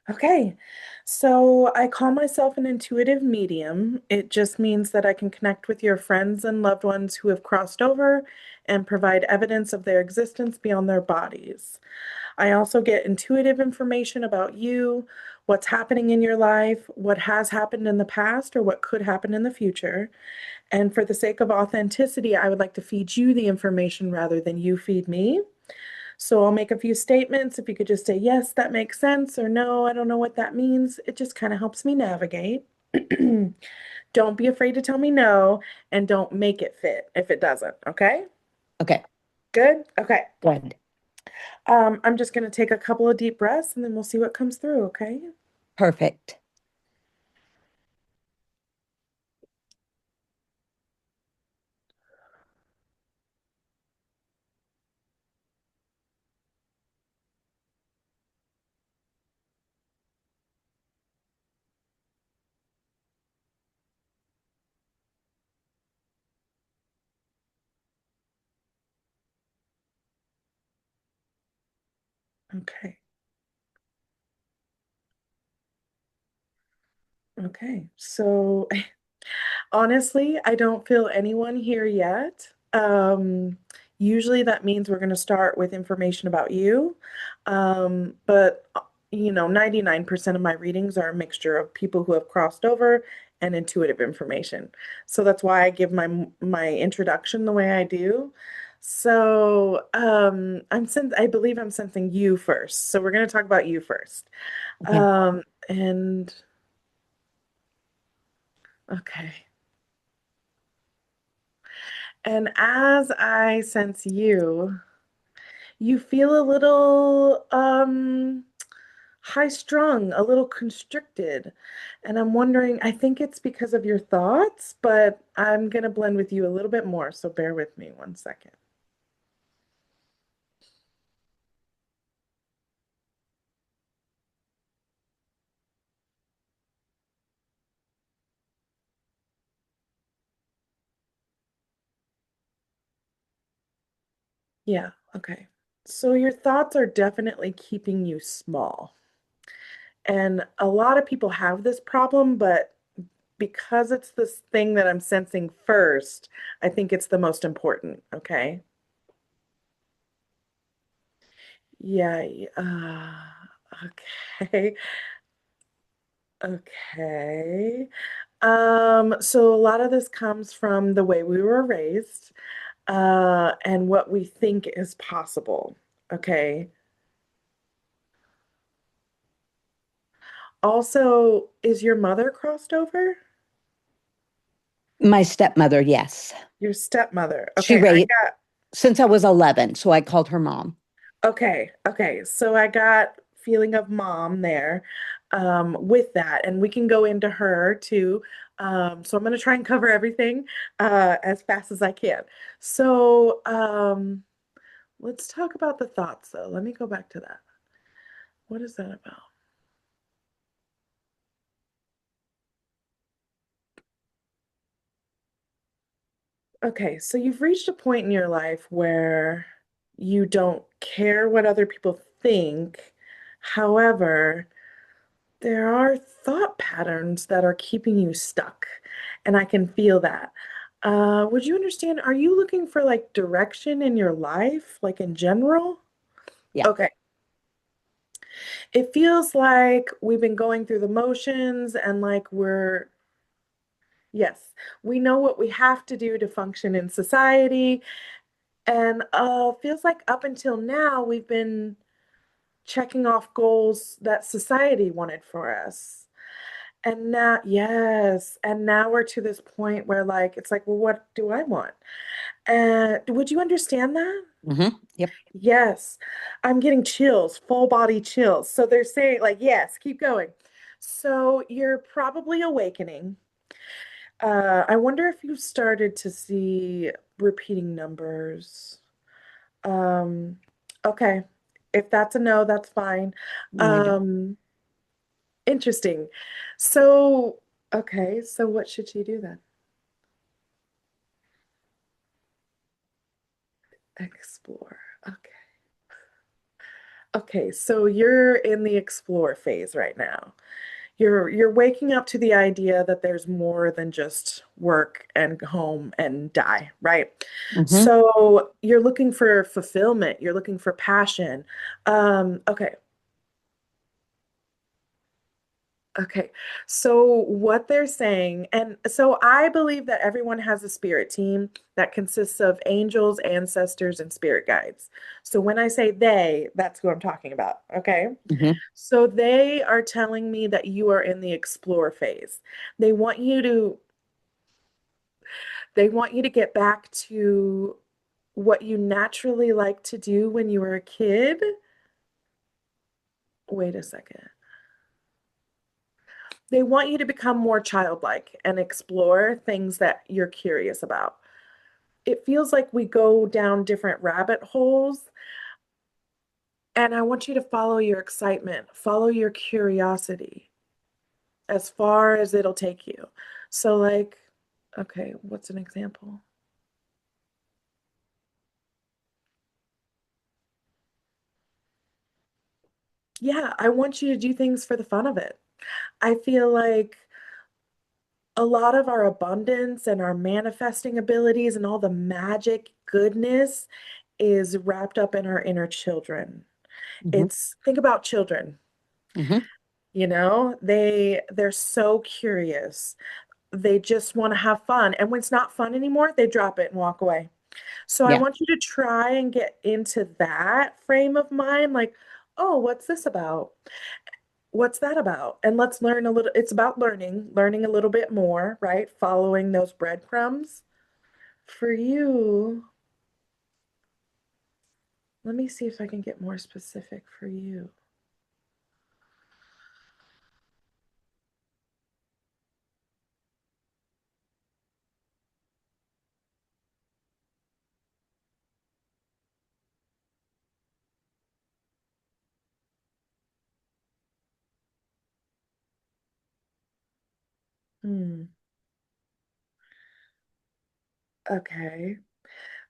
Okay, so I call myself an intuitive medium. It just means that I can connect with your friends and loved ones who have crossed over and provide evidence of their existence beyond their bodies. I also get intuitive information about you, what's happening in your life, what has happened in the past, or what could happen in the future. And for the sake of authenticity, I would like to feed you the information rather than you feed me. So I'll make a few statements. If you could just say, yes, that makes sense, or no, I don't know what that means. It just kind of helps me navigate. Don't be afraid to tell me no, and don't make it fit if it doesn't. Okay? Okay, Good? Okay. good. I'm just going to take a couple of deep breaths and then we'll see what comes through. Okay? Perfect. Okay. Okay. So honestly, I don't feel anyone here yet. Usually that means we're going to start with information about you. But 99% of my readings are a mixture of people who have crossed over and intuitive information. So that's why I give my introduction the way I do. So, I believe I'm sensing you first. So we're going to talk about you first. Okay. And okay. And as I sense you, you feel a little high strung, a little constricted. And I'm wondering, I think it's because of your thoughts, but I'm going to blend with you a little bit more. So bear with me 1 second. Yeah, okay. So your thoughts are definitely keeping you small. And a lot of people have this problem, but because it's this thing that I'm sensing first, I think it's the most important, okay? Yeah, okay. Okay. So a lot of this comes from the way we were raised, and what we think is possible. Okay. Also, is your mother crossed over? My stepmother, yes. Your stepmother. She Okay, raised since I was 11, so I called her mom. okay. So I got feeling of mom there, with that, and we can go into her too. So I'm going to try and cover everything, as fast as I can. So, let's talk about the thoughts though. Let me go back to that. What is that about? Okay, so you've reached a point in your life where you don't care what other people think. However, there are thought patterns that are keeping you stuck, and I can feel that. Would you understand? Are you looking for like direction in your life, like in general? Yeah. Okay. It feels like we've been going through the motions and like yes, we know what we have to do to function in society. And feels like up until now, we've been checking off goals that society wanted for us. And now, yes, and now we're to this point where like it's like, well, what do I want? And would you understand that? Yep. Yes, I'm getting chills, full body chills. So they're saying like, yes, keep going. So you're probably awakening. I wonder if you've started to see repeating numbers. Um, okay. If that's a no, that's fine. No, I don't. Um, Interesting. So, okay, so what should she do then? Explore. Okay. Okay, so you're in the explore phase right now. You're waking up to the idea that there's more than just work and home and die, right? Hmm. So you're looking for fulfillment, you're looking for passion. Okay, okay. So what they're saying, and so I believe that everyone has a spirit team that consists of angels, ancestors, and spirit guides. So when I say they, that's who I'm talking about, okay? Hmm. So they are telling me that you are in the explore phase. They want you to they want you to get back to what you naturally like to do when you were a kid. Wait a second. They want you to become more childlike and explore things that you're curious about. It feels like we go down different rabbit holes, and I want you to follow your excitement, follow your curiosity as far as it'll take you. So, like, okay, what's an example? Yeah, I want you to do things for the fun of it. I feel like a lot of our abundance and our manifesting abilities and all the magic goodness is wrapped up in our inner children. Hmm. It's think about children, Hmm. they're so curious. They just want to have fun. And when it's not fun anymore, they drop it and walk away. So I Yeah. want you to try and get into that frame of mind, like, oh, what's this about? What's that about? And let's learn a little. It's about learning a little bit more, right? Following those breadcrumbs. For you, let me see if I can get more specific for you. Hmm. Okay.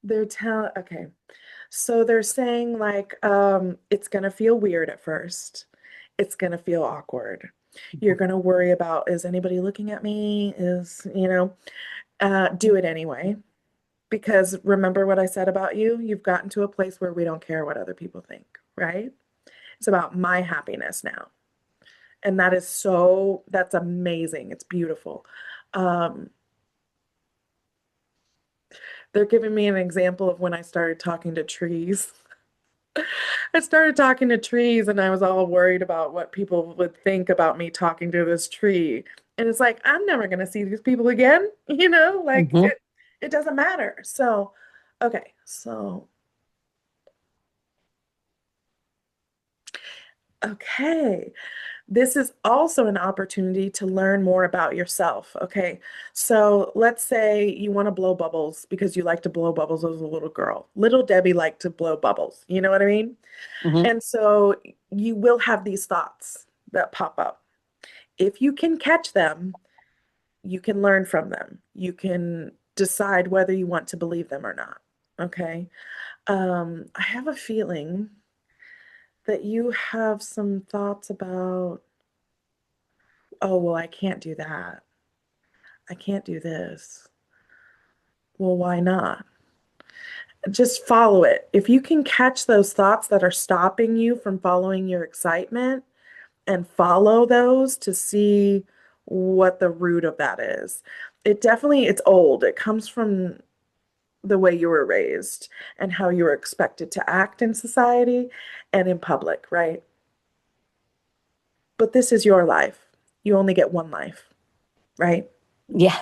Okay. So they're saying like it's gonna feel weird at first. It's gonna feel awkward. You're gonna worry about is anybody looking at me? Do it anyway. Because remember what I said about you? You've gotten to a place where we don't care what other people think, right? It's about my happiness now. And that's amazing. It's beautiful. Um, they're giving me an example of when I started talking to trees. I started talking to trees and I was all worried about what people would think about me talking to this tree. And it's like, I'm never going to see these people again, like Hmm. it doesn't matter. So, okay. So, okay. This is also an opportunity to learn more about yourself. Okay. So let's say you want to blow bubbles because you like to blow bubbles as a little girl. Little Debbie liked to blow bubbles. You know what I mean? Hmm. And so you will have these thoughts that pop up. If you can catch them, you can learn from them. You can decide whether you want to believe them or not. Okay. I have a feeling that you have some thoughts about, oh, well, I can't do that. I can't do this. Well, why not? Just follow it. If you can catch those thoughts that are stopping you from following your excitement and follow those to see what the root of that is. It's old. It comes from the way you were raised and how you were expected to act in society and in public, right? But this is your life. You only get one life, right? Yeah.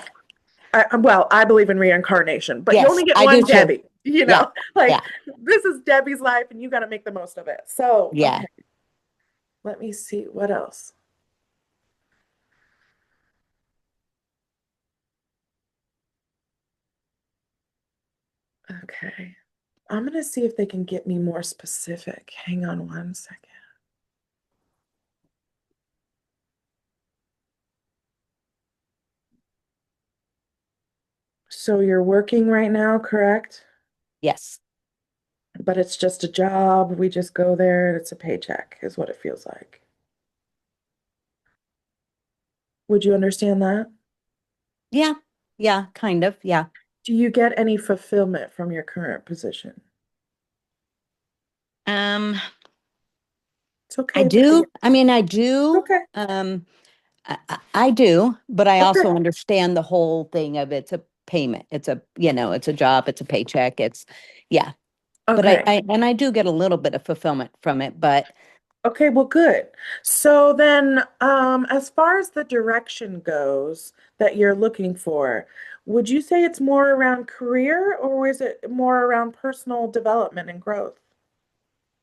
Well, I believe in reincarnation, but you Yes, only get I do one too. Debbie, Yeah. like Yeah. this is Debbie's life and you got to make the most of it. So, Yeah. okay, let me see what else. Okay. I'm going to see if they can get me more specific. Hang on one second. So you're working right now, correct? Yes. but it's just a job. We just go there, it's a paycheck, is what it feels like. Would you understand that? Yeah. Yeah, kind of. Yeah. Do you get any fulfillment from your current position? Um, It's I okay if it's a yes. do. I mean, I do. Okay. I do, but I Okay. also understand the whole thing of it's a payment. It's a, it's a job, it's a paycheck. Yeah. But Okay. and I do get a little bit of fulfillment from it, but Okay, well, good. So then, as far as the direction goes that you're looking for, would you say it's more around career or is it more around personal development and growth?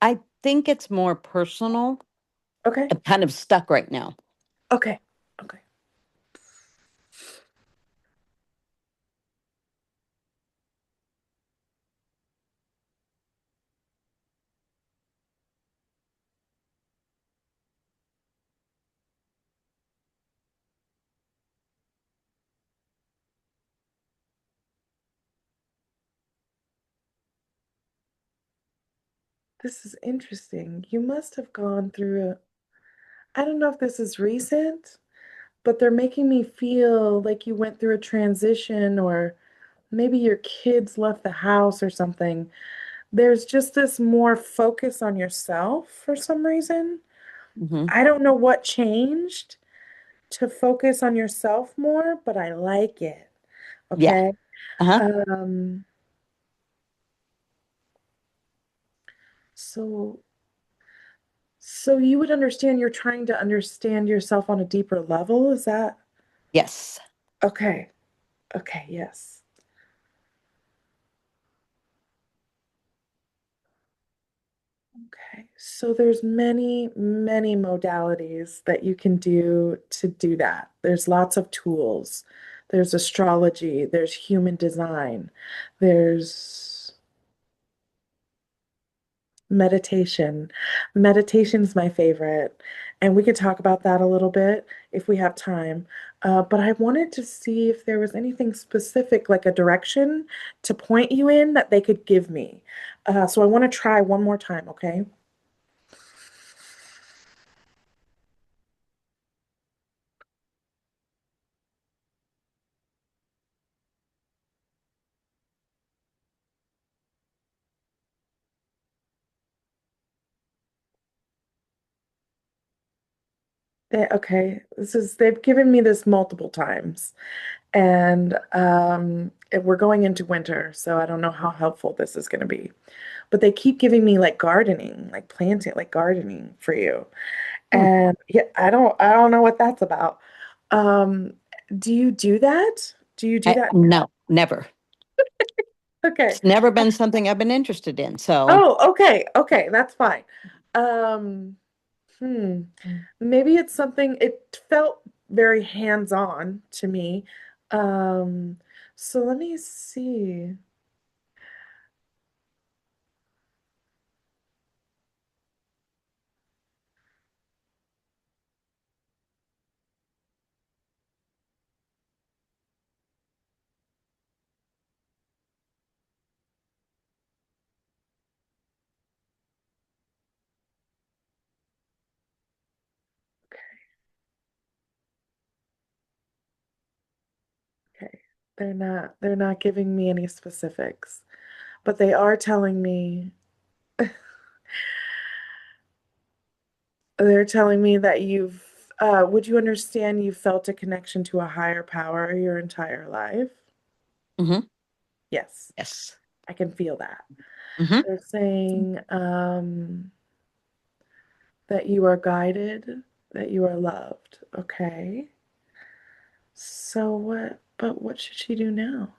I think it's more personal. Okay. I'm kind of stuck right now. Okay. Okay. This is interesting. You must have gone through I don't know if this is recent, but they're making me feel like you went through a transition or maybe your kids left the house or something. There's just this more focus on yourself for some reason. Hmm. I don't know what changed to focus on yourself more, but I like it. Yeah. Okay. Uh-huh. Um, so so you would understand you're trying to understand yourself on a deeper level, is that Yes. okay? Okay, yes. Okay. So there's many, many modalities that you can do to do that. There's lots of tools. There's astrology, there's human design, there's meditation. Meditation's my favorite, and we could talk about that a little bit if we have time. But I wanted to see if there was anything specific, like a direction to point you in that they could give me. So I want to try one more time, okay? Okay, they've given me this multiple times, and we're going into winter, so I don't know how helpful this is going to be. But they keep giving me like gardening, like planting, like gardening for you. Hmm. And yeah, I don't know what that's about. Um, do you do that? Do you do that? No, never. Okay. It's never been something I've been interested in. So, Oh, okay. Okay, that's fine. Um, hmm. Maybe it's something it felt very hands-on to me. Um, so let me see. Okay. They're not giving me any specifics, but they are telling me they're telling me that would you understand you felt a connection to a higher power your entire life? hmm. Yes, Yes. I can feel that. Hmm. They're saying that you are guided, that you are loved. Okay. But what should she do now?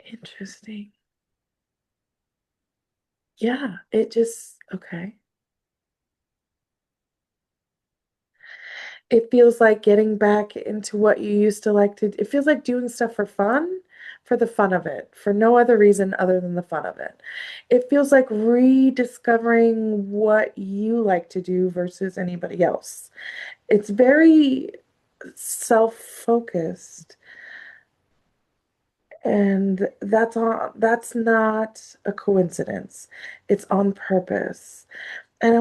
Interesting. Yeah, okay. It feels like getting back into what you used to like to. It feels like doing stuff for fun, for the fun of it, for no other reason other than the fun of it. It feels like rediscovering what you like to do versus anybody else. It's very self-focused, and that's not a coincidence. It's on purpose. And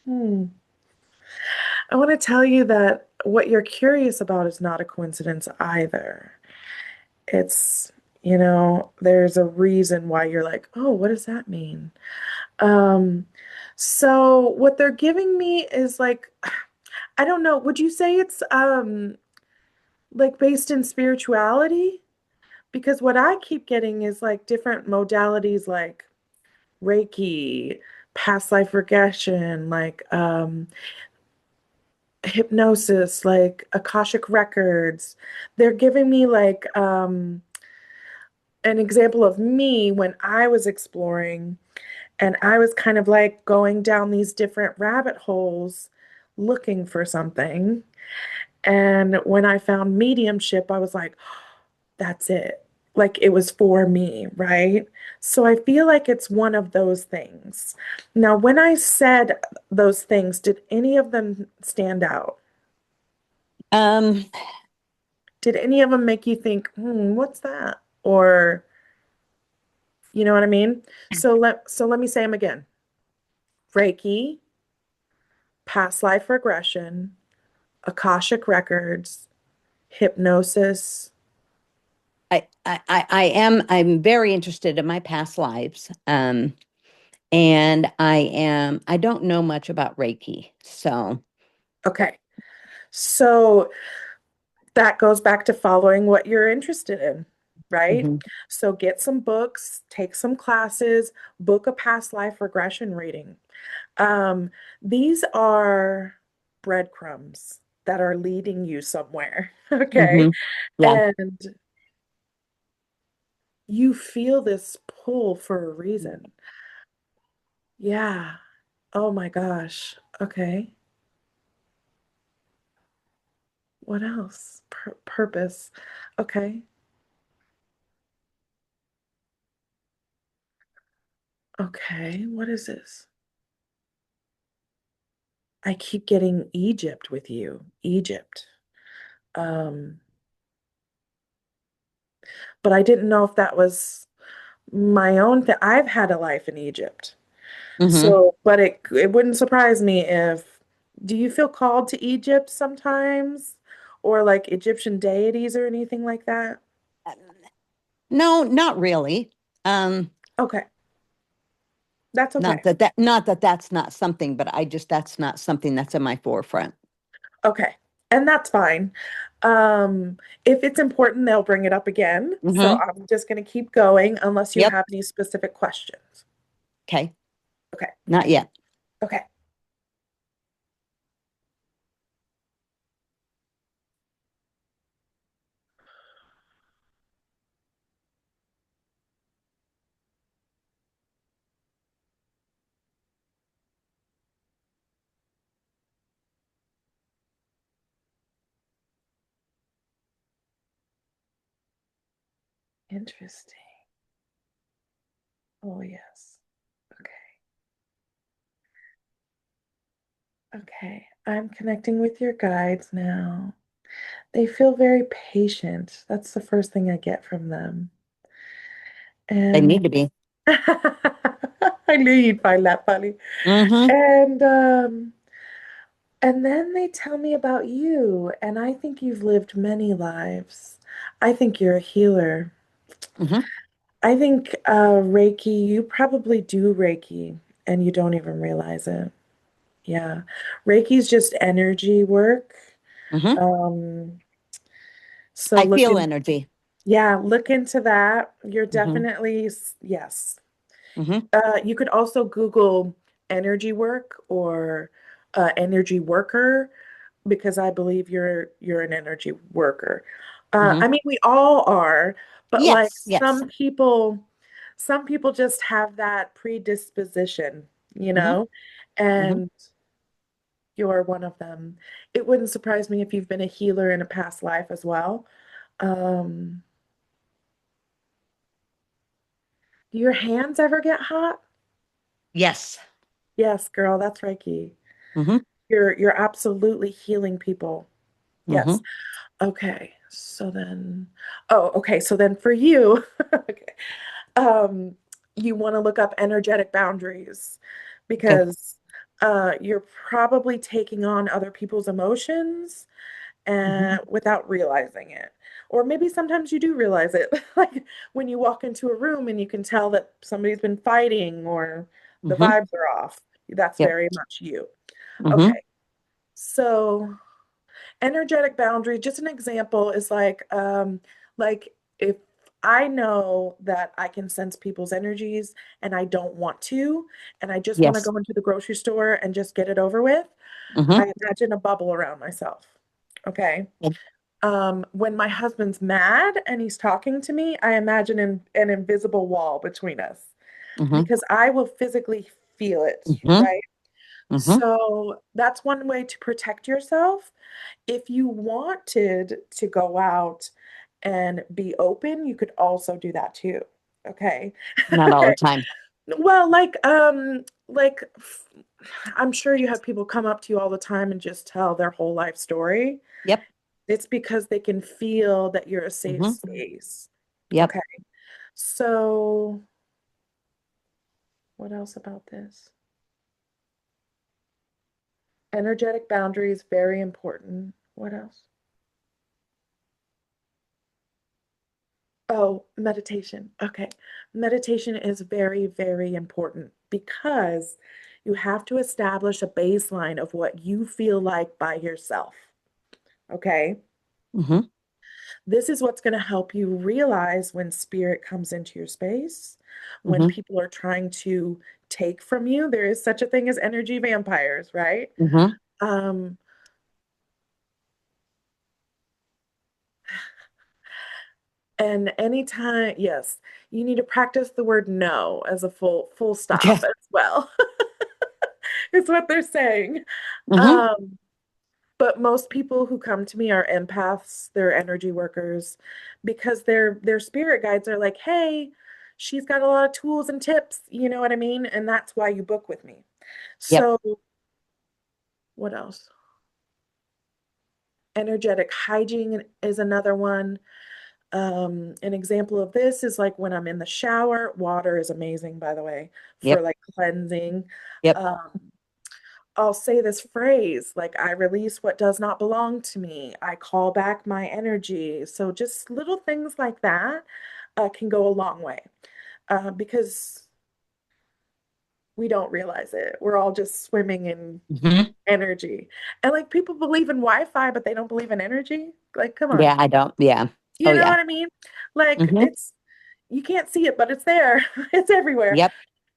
hmm, I want to tell you that what you're curious about is not a coincidence either. It's, there's a reason why you're like, oh, what does that mean? Um, so what they're giving me is like, I don't know, would you say it's like based in spirituality? Because what I keep getting is like different modalities like Reiki, past life regression, like hypnosis, like Akashic records. They're giving me like an example of me when I was exploring and I was kind of like going down these different rabbit holes looking for something. And when I found mediumship, I was like, that's it. Like it was for me, right? So I feel like it's one of those things. Now, when I said those things, did any of them stand out? Um, Did any of them make you think, what's that? Or, you know what I mean? So let me say them again. Reiki, past life regression, Akashic records, hypnosis. I'm very interested in my past lives. And I don't know much about Reiki. So, Okay. So that goes back to following what you're interested in, right? mhm, So get some books, take some classes, book a past life regression reading. Um, these are breadcrumbs that are leading you somewhere, okay? mhm, yeah. And you feel this pull for a reason. Yeah. Oh my gosh. Okay. What else? Purpose. Okay. Okay. What is this? I keep getting Egypt with you. Egypt. Um, but I didn't know if that was my own thing. I've had a life in Egypt. Hmm. So, but it wouldn't surprise me if, do you feel called to Egypt sometimes? Or like Egyptian deities or anything like that? No, not really. Um, Okay. That's okay. not that that's not something, but that's not something that's in my forefront. Okay. And that's fine. If it's important, they'll bring it up again. So Hmm. I'm just going to keep going unless you Yep. have any specific questions. Okay. Okay. Not yet. Okay. Interesting. Oh, yes. Okay. Okay. I'm connecting with your guides now. They feel very patient. That's the first thing I get from them. They And need to be. I knew you'd find that funny. Hmm. And and then they tell me about you, and I think you've lived many lives. I think you're a healer. Hmm. I think Reiki, you probably do Reiki and you don't even realize it. Yeah. Reiki's just energy work. Hmm. Um, so I feel energy. yeah, look into that. You're Hmm. definitely, yes. Hmm. You could also Google energy work or energy worker because I believe you're an energy worker. Hmm. I mean, we all are, but like Yes, yes. some people just have that predisposition, Hmm. Hmm. and you're one of them. It wouldn't surprise me if you've been a healer in a past life as well. Um, do your hands ever get hot? Yes. Yes, girl, that's Reiki. Hmm. You're absolutely healing people. Mm-hmm. Yes. Okay. So then for you, okay. Um, you want to look up energetic boundaries Okay. because you're probably taking on other people's emotions Mm-hmm. and without realizing it. Or maybe sometimes you do realize it, like when you walk into a room and you can tell that somebody's been fighting or the Mm-hmm. vibes are off. That's Yep. very much you. Mm-hmm. Okay. So energetic boundary, just an example is like if I know that I can sense people's energies and I don't want to, and I just want to Yes. go into the grocery store and just get it over with, Mm-hmm. I imagine a bubble around myself. Okay. Yep. When my husband's mad and he's talking to me, I imagine an invisible wall between us Mm-hmm. because I will physically feel it, Mm-hmm. right? Mm-hmm. So that's one way to protect yourself. If you wanted to go out and be open, you could also do that too. Okay. Not all the time. Well, I'm sure you have people come up to you all the time and just tell their whole life story. Yep. It's because they can feel that you're a safe Mm-hmm. space. Yep. Okay. So, what else about this? Energetic boundaries, very important. What else? Oh, meditation. Okay. Meditation is very, very important because you have to establish a baseline of what you feel like by yourself. Okay. Mm-hmm. This is what's going to help you realize when spirit comes into your space, when Mm-hmm. people are trying to take from you. There is such a thing as energy vampires, right? Mm-hmm. Um, and anytime, yes, you need to practice the word no as a full Okay. stop as well. Is what they're saying. Mm-hmm. Um, but most people who come to me are empaths, they're energy workers, because their spirit guides are like, hey, she's got a lot of tools and tips, you know what I mean? And that's why you book with me. Yep. So, what else? Energetic hygiene is another one. An example of this is like when I'm in the shower, water is amazing, by the way, for Yep. like cleansing. Yep. Um, I'll say this phrase like, I release what does not belong to me. I call back my energy. So, just little things like that can go a long way because we don't realize it. We're all just swimming in Mm-hmm. energy. And like people believe in Wi Fi, but they don't believe in energy. Like, come Yeah, on. I don't. Yeah. You Oh, know yeah. what I mean? Like, Mm-hmm. you can't see it, but it's there, it's everywhere. Yep.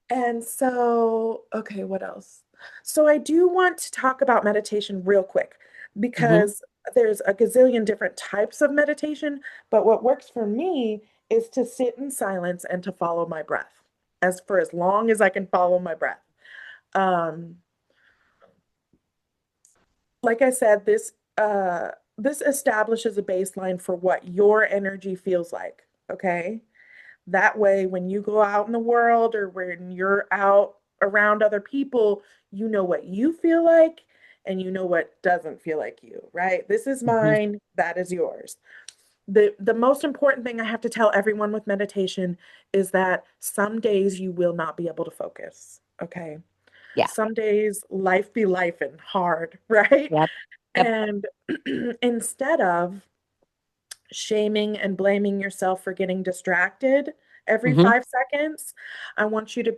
And so, okay, what else? So I do want to talk about meditation real quick Mm-hmm. because there's a gazillion different types of meditation, but what works for me is to sit in silence and to follow my breath as long as I can follow my breath. Um, like I said, this establishes a baseline for what your energy feels like, okay? That way, when you go out in the world or when you're out around other people, you know what you feel like and you know what doesn't feel like you, right? This is Mm-hmm. mine, that is yours. The most important thing I have to tell everyone with meditation is that some days you will not be able to focus, okay? Yeah. Some days life be life and hard, right? Yep. Yep. And instead of shaming and blaming yourself for getting distracted every Mm-hmm. 5 seconds, I want you to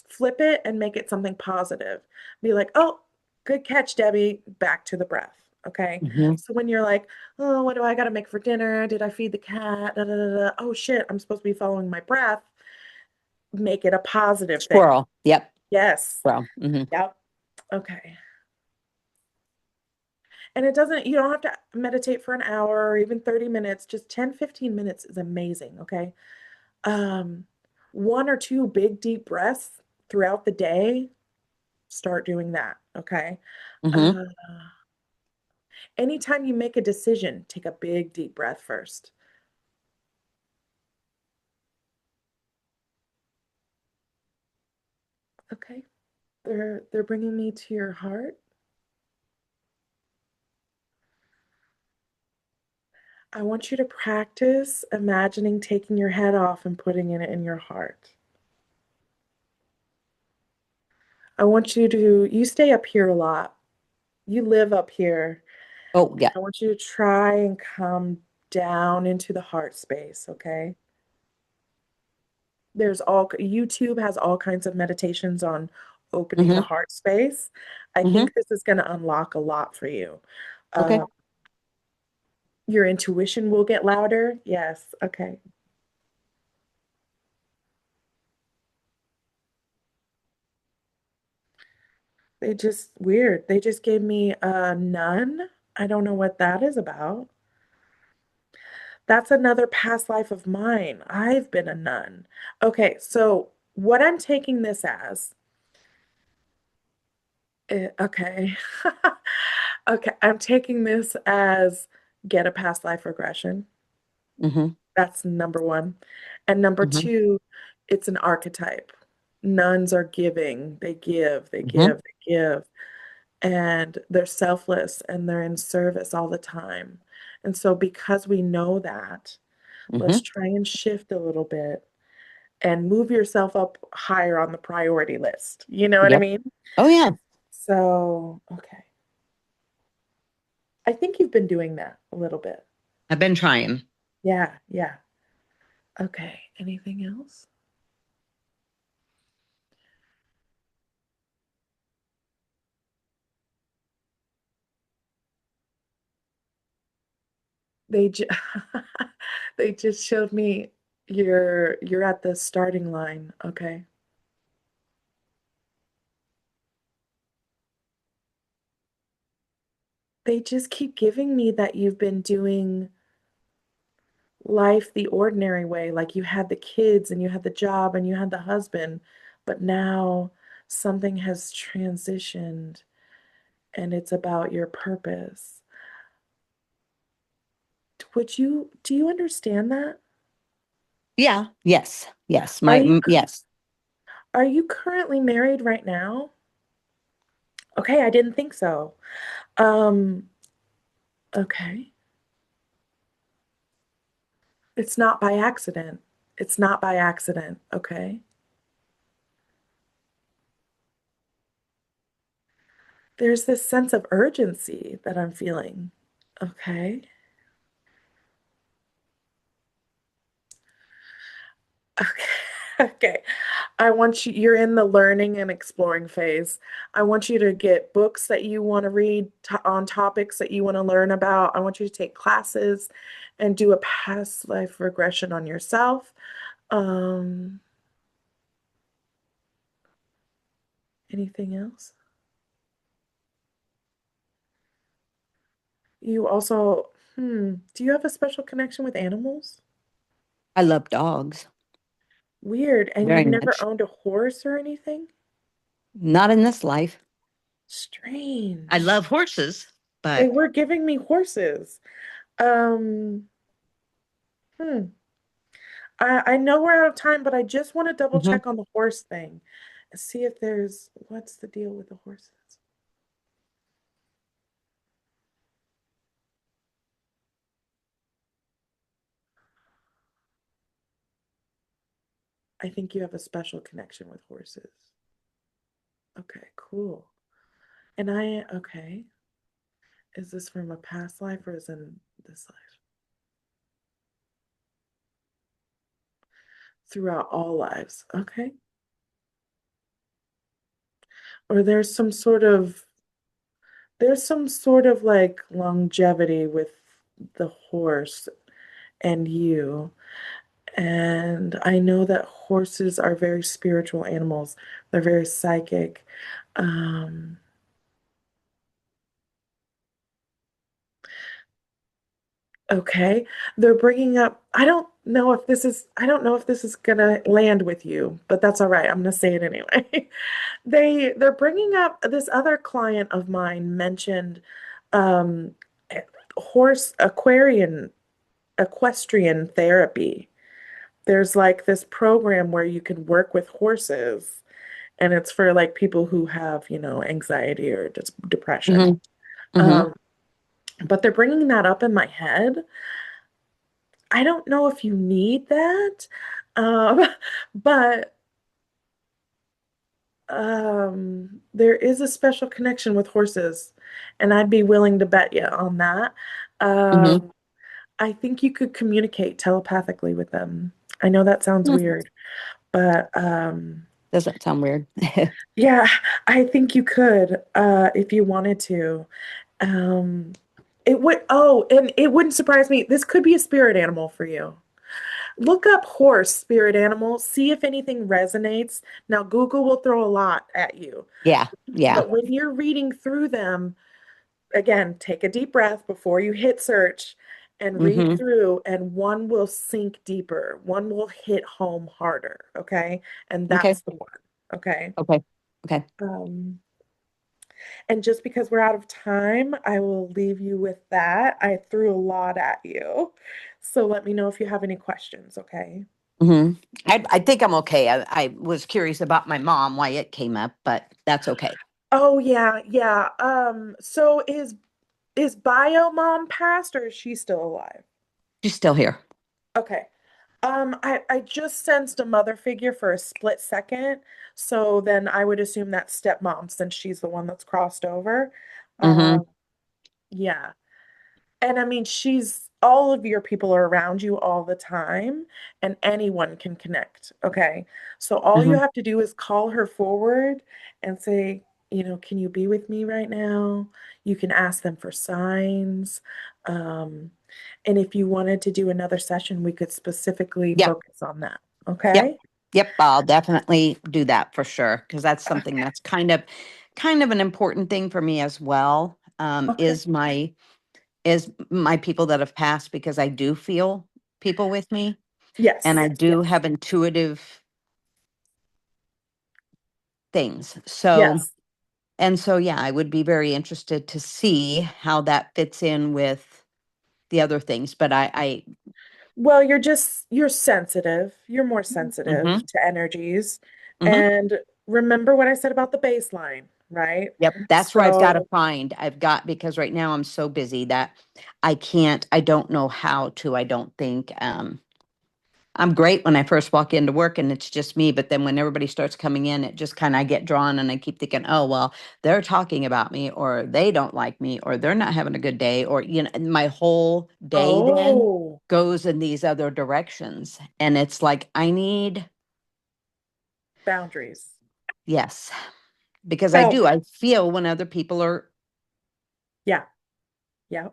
flip it and make it something positive. Be like, oh, good catch, Debbie. Back to the breath. Okay. Mm-hmm. So when you're like, oh, what do I got to make for dinner? Did I feed the cat? Da, da, da, da. Oh, shit. I'm supposed to be following my breath. Make it a positive thing. Squirrel. Yep. Yes. Squirrel. Mm-hmm. Yep. Okay. And you don't have to meditate for an hour or even 30 minutes. Just 10-15 minutes is amazing. Okay. um, one or two big deep breaths throughout the day, start doing that. Okay. Mm-hmm. Uh, anytime you make a decision, take a big deep breath first. Okay. They're bringing me to your heart. I want you to practice imagining taking your head off and putting it in your heart. I want you stay up here a lot. You live up here. Oh, yeah. I want you to try and come down into the heart space, okay? YouTube has all kinds of meditations on opening the Mm-hmm. heart space. I Mm-hmm. think this is going to unlock a lot for you. Okay. Uh, your intuition will get louder. Yes. Okay. They just weird. They just gave me a nun. I don't know what that is about. That's another past life of mine. I've been a nun. Okay, so what I'm taking this as, okay. Okay, I'm taking this as get a past life regression. Mm-hmm. That's number one. And number Mm-hmm. two, it's an archetype. Nuns are giving, they give, they Mm-hmm. give, they give. And they're selfless and they're in service all the time. And so, because we know that, let's Mm-hmm. try and shift a little bit and move yourself up higher on the priority list. You know what I Yep. mean? Oh, yeah. So, okay. I think you've been doing that a little bit. I've been trying. Yeah, yeah. Okay. Anything else? They ju they just showed me you're at the starting line, okay? They just keep giving me that you've been doing life the ordinary way, like you had the kids and you had the job and you had the husband, but now something has transitioned and it's about your purpose. Do you understand that? Yeah. Yes. Yes. Are you Yes. are you currently married right now? Okay, I didn't think so. Um, okay. It's not by accident. It's not by accident, okay? There's this sense of urgency that I'm feeling. Okay. Okay. Okay. You're in the learning and exploring phase. I want you to get books that you want to read on topics that you want to learn about. I want you to take classes and do a past life regression on yourself. Um, Anything else? You also, do you have a special connection with animals? I love dogs Weird. And very you've never much. owned a horse or anything? Not in this life. I Strange. love horses, They but were giving me horses. Um, hmm. I know we're out of time, but I just want to double Mhm. check on the horse thing and see if what's the deal with the horses? I think you have a special connection with horses. Okay, cool. Okay. Is this from a past life or is it in this life? Throughout all lives. Okay. Or there's some sort of like longevity with the horse and you. And I know that horses are very spiritual animals. They're very psychic. Um, okay. They're bringing up, I don't know if this is gonna land with you, but that's all right. I'm gonna say it anyway. They're bringing up this other client of mine mentioned um, horse equestrian therapy. There's like this program where you can work with horses, and it's for like people who have, anxiety or depression. Mhm. Mhm. Um, but they're bringing that up in my head. I don't know if you need that, um, but there is a special connection with horses, and I'd be willing to bet you on that. Hmm. Um, I think you could communicate telepathically with them. I know that sounds weird, but Doesn't sound weird. yeah, I think you could if you wanted to. Um, and it wouldn't surprise me. This could be a spirit animal for you. Look up horse spirit animal, see if anything resonates. Now, Google will throw a lot at you, Yeah, yeah. but when you're reading through them, again, take a deep breath before you hit search and read Hmm. through, and one will sink deeper. One will hit home harder. Okay. And Okay, that's the one. Okay. okay, okay. Um, and just because we're out of time, I will leave you with that. I threw a lot at you. So let me know if you have any questions. Okay. Hmm. I think I'm okay. I was curious about my mom, why it came up, but that's okay. Oh yeah, yeah. So is Bio Mom passed or is she still alive? She's still here. Okay. I just sensed a mother figure for a split second, so then I would assume that's stepmom since she's the one that's crossed over. Hmm. Uh, yeah. And I mean, she's all of your people are around you all the time, and anyone can connect. Okay. So all you Hmm. have to do is call her forward and say, can you be with me right now? You can ask them for signs. Um, and if you wanted to do another session, we could specifically Yep, focus on that. yep, Okay. yep. I'll definitely do that for sure because that's something Okay. that's kind of an important thing for me as well. Okay. Is my people that have passed because I do feel people with me and I Yes. do Yes. have intuitive things. Yes. So yeah, I would be very interested to see how that fits in with the other things. But I Well, you're sensitive. You're more sensitive hmm to energies. hmm And remember what I said about the baseline, right? yep, that's where I've got to So, find. I've got because right now I'm so busy that I don't know how to, I don't think. I'm great when I first walk into work and it's just me, but then when everybody starts coming in, it just kind of I get drawn and I keep thinking, oh, well, they're talking about me or they don't like me or they're not having a good day or, and my whole day then oh, goes in these other directions. And it's like, I need, boundaries. yes, because I Boundaries. feel when other people are, Yeah. Yeah.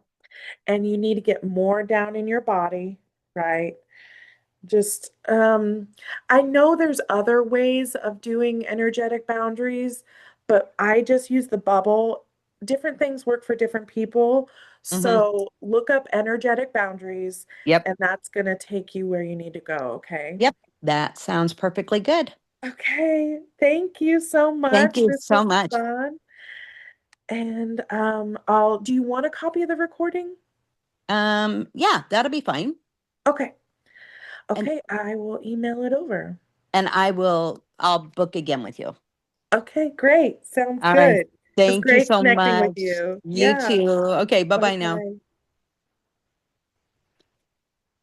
And you need to get more down in your body, right? Just, I know there's other ways of doing energetic boundaries, but I just use the bubble. Different things work for different people. hmm, So look up energetic boundaries, yep, and that's going to take you where you need to go. Okay. yep, that sounds perfectly good. Okay. Thank you so Thank much. you This so was much. fun. And do you want a copy of the recording? Yeah, that'll be fine. Okay. And Okay. I will email it over. I'll book again with you. Okay, great. Sounds All right. good. It was Thank you great so connecting with much. you. You Yeah. too. Okay. Bye bye now. Bye-bye.